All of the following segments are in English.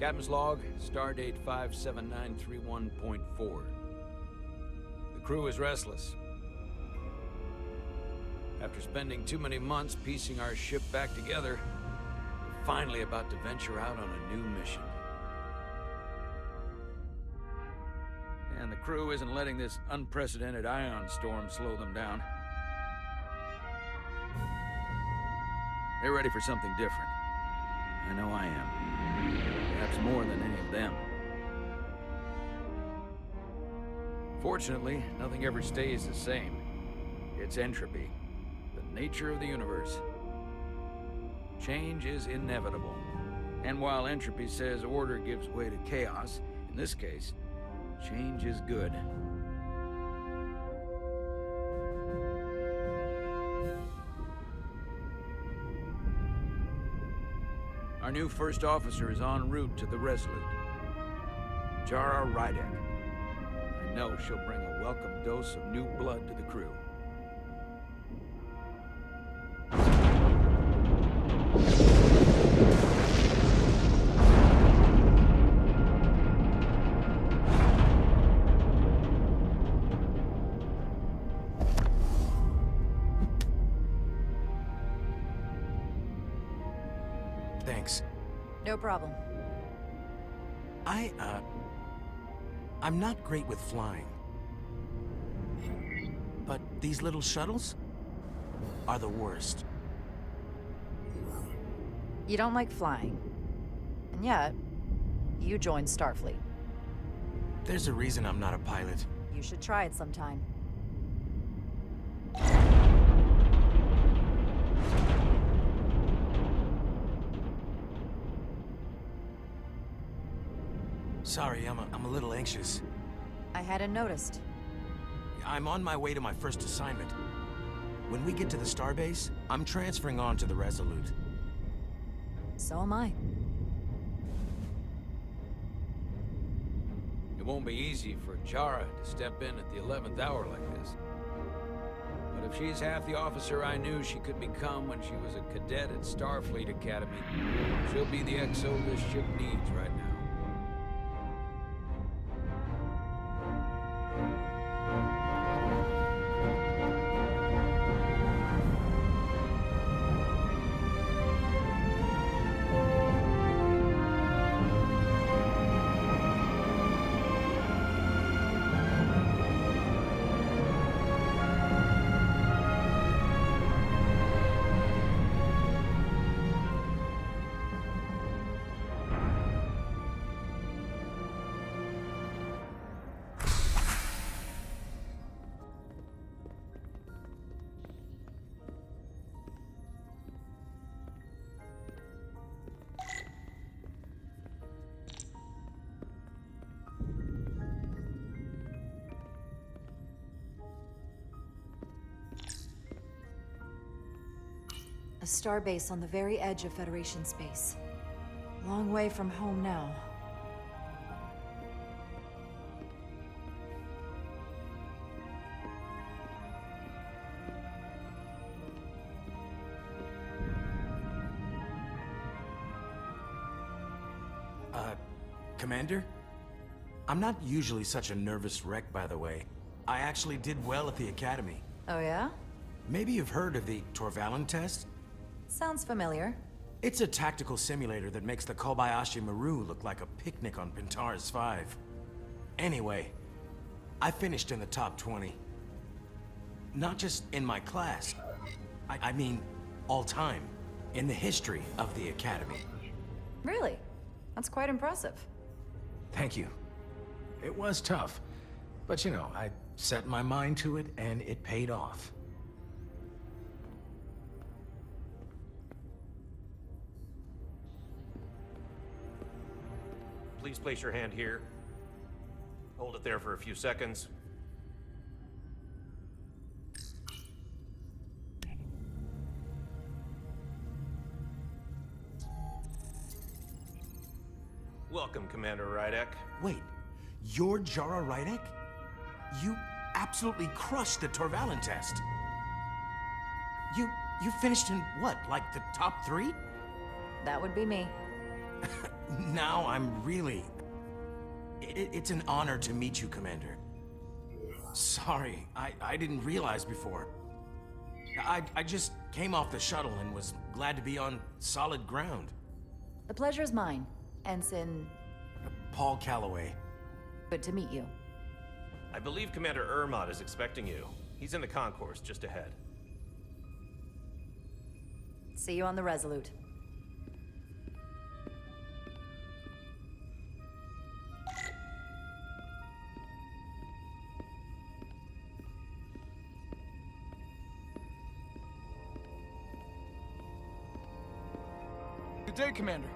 Captain's log, stardate 57931.4. The crew is restless. After spending too many months piecing our ship back together, we're finally about to venture out on a new mission. And the crew isn't letting this unprecedented ion storm slow them down. They're ready for something different. I know I am. Perhaps more than any of them. Fortunately, nothing ever stays the same. It's entropy, the nature of the universe. Change is inevitable. And while entropy says order gives way to chaos, in this case, change is good. Our new first officer is en route to the Resolute. Jara Rydek. I know she'll bring a welcome dose of new blood to the crew. Thanks. No problem. I'm not great with flying. But these little shuttles are the worst. You don't like flying. And yet, you joined Starfleet. There's a reason I'm not a pilot. You should try it sometime. Sorry, I'm a little anxious. I hadn't noticed. I'm on my way to my first assignment. When we get to the starbase, I'm transferring on to the Resolute. So am I. It won't be easy for Jara to step in at the 11th hour like this. But if she's half the officer I knew she could become when she was a cadet at Starfleet Academy, she'll be the XO this ship needs right now. A starbase on the very edge of Federation space. Long way from home now. Commander? I'm not usually such a nervous wreck, by the way. I actually did well at the Academy. Oh yeah? Maybe you've heard of the Torvalin test? Sounds familiar. It's a tactical simulator that makes the Kobayashi Maru look like a picnic on Pintaris 5. Anyway, I finished in the top 20. Not just in my class. I mean, all time. In the history of the Academy. Really? That's quite impressive. Thank you. It was tough, but you know, I set my mind to it and it paid off. Please place your hand here. Hold it there for a few seconds. Welcome, Commander Rydek. Wait, you're Jara Rydek? You absolutely crushed the Torvalin test. You finished in what, like the top 3? That would be me. Now I'm really... It's an honor to meet you, Commander. Sorry, I didn't realize before. I just came off the shuttle and was glad to be on solid ground. The pleasure's mine, Ensign. Paul Calloway. Good to meet you. I believe Commander Ermot is expecting you. He's in the concourse just ahead. See you on the Resolute. Good day, Commander.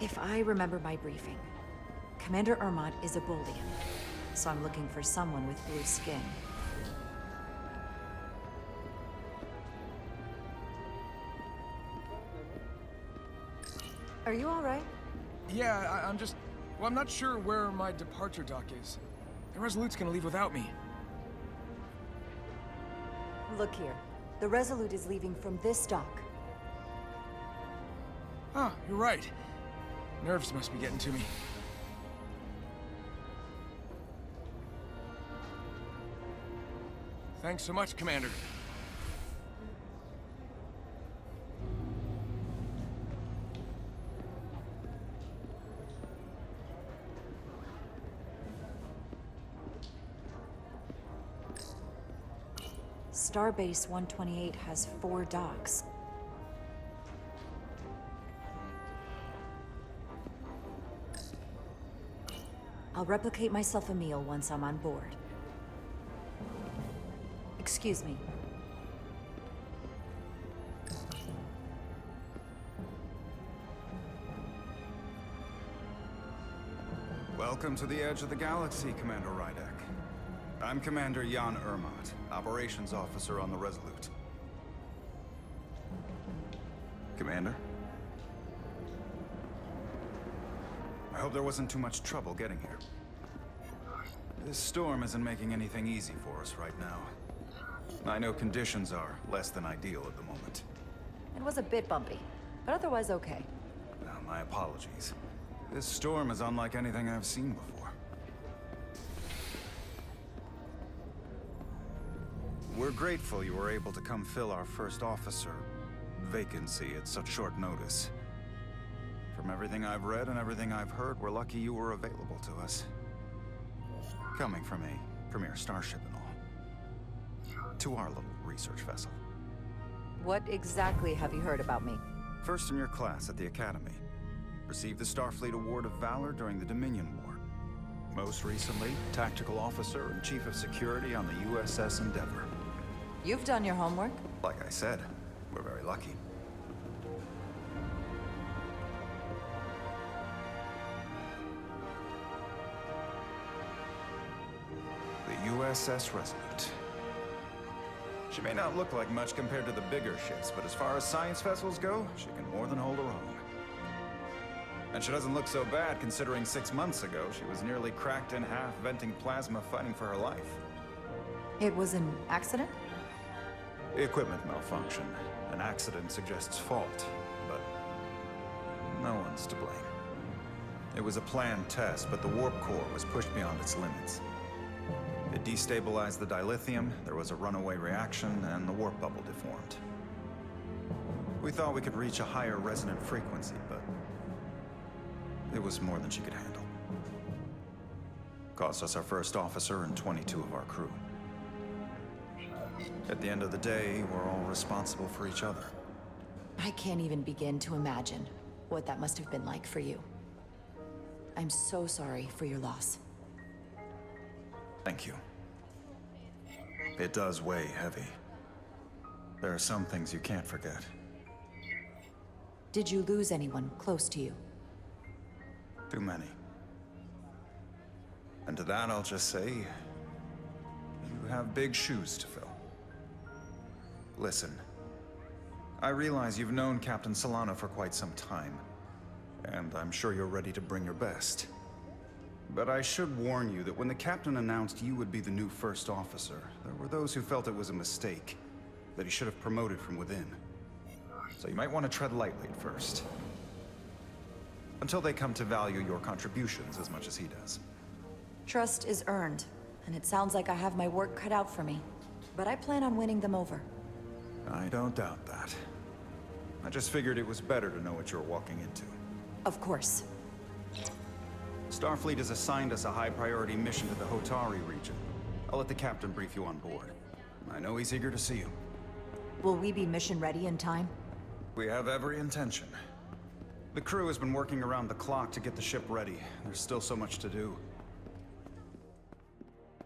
If I remember my briefing, Commander Ermot is a Bolian, so I'm looking for someone with blue skin. Are you all right? Yeah, I'm just... Well, I'm not sure where my departure dock is. The Resolute's gonna leave without me. Look here. The Resolute is leaving from this dock. Ah, you're right. Nerves must be getting to me. Thanks so much, Commander. Starbase 128 has 4 docks. I'll replicate myself a meal once I'm on board. Excuse me. Welcome to the edge of the galaxy, Commander Rydek. I'm Commander Jan Ermot, Operations Officer on the Resolute. Commander? I hope there wasn't too much trouble getting here. This storm isn't making anything easy for us right now. I know conditions are less than ideal at the moment. It was a bit bumpy, but otherwise okay. My apologies. This storm is unlike anything I've seen before. We're grateful you were able to come fill our first officer vacancy at such short notice. From everything I've read and everything I've heard, we're lucky you were available to us. Coming from a premier starship and all. To our little research vessel. What exactly have you heard about me? First in your class at the Academy. Received the Starfleet Award of Valor during the Dominion War. Most recently, Tactical Officer and Chief of Security on the USS Endeavor. You've done your homework? Like I said, we're very lucky. The USS Resolute. She may not look like much compared to the bigger ships, but as far as science vessels go, she can more than hold her own. And she doesn't look so bad considering 6 months ago she was nearly cracked in half, venting plasma, fighting for her life. It was an accident? Equipment malfunction. An accident suggests fault, but no one's to blame. It was a planned test, but the warp core was pushed beyond its limits. It destabilized the dilithium, there was a runaway reaction, and the warp bubble deformed. We thought we could reach a higher resonant frequency, but it was more than she could handle. Cost us our first officer and 22 of our crew. At the end of the day, we're all responsible for each other. I can't even begin to imagine what that must have been like for you. I'm so sorry for your loss. Thank you. It does weigh heavy. There are some things you can't forget. Did you lose anyone close to you? Too many. And to that I'll just say, you have big shoes to fill. Listen, I realize you've known Captain Solano for quite some time. And I'm sure you're ready to bring your best. But I should warn you that when the captain announced you would be the new first officer, there were those who felt it was a mistake, that he should have promoted from within. So you might want to tread lightly at first. Until they come to value your contributions as much as he does. Trust is earned, and it sounds like I have my work cut out for me. But I plan on winning them over. I don't doubt that. I just figured it was better to know what you're walking into. Of course. Starfleet has assigned us a high-priority mission to the Hotari region. I'll let the captain brief you on board. I know he's eager to see you. Will we be mission ready in time? We have every intention. The crew has been working around the clock to get the ship ready. There's still so much to do.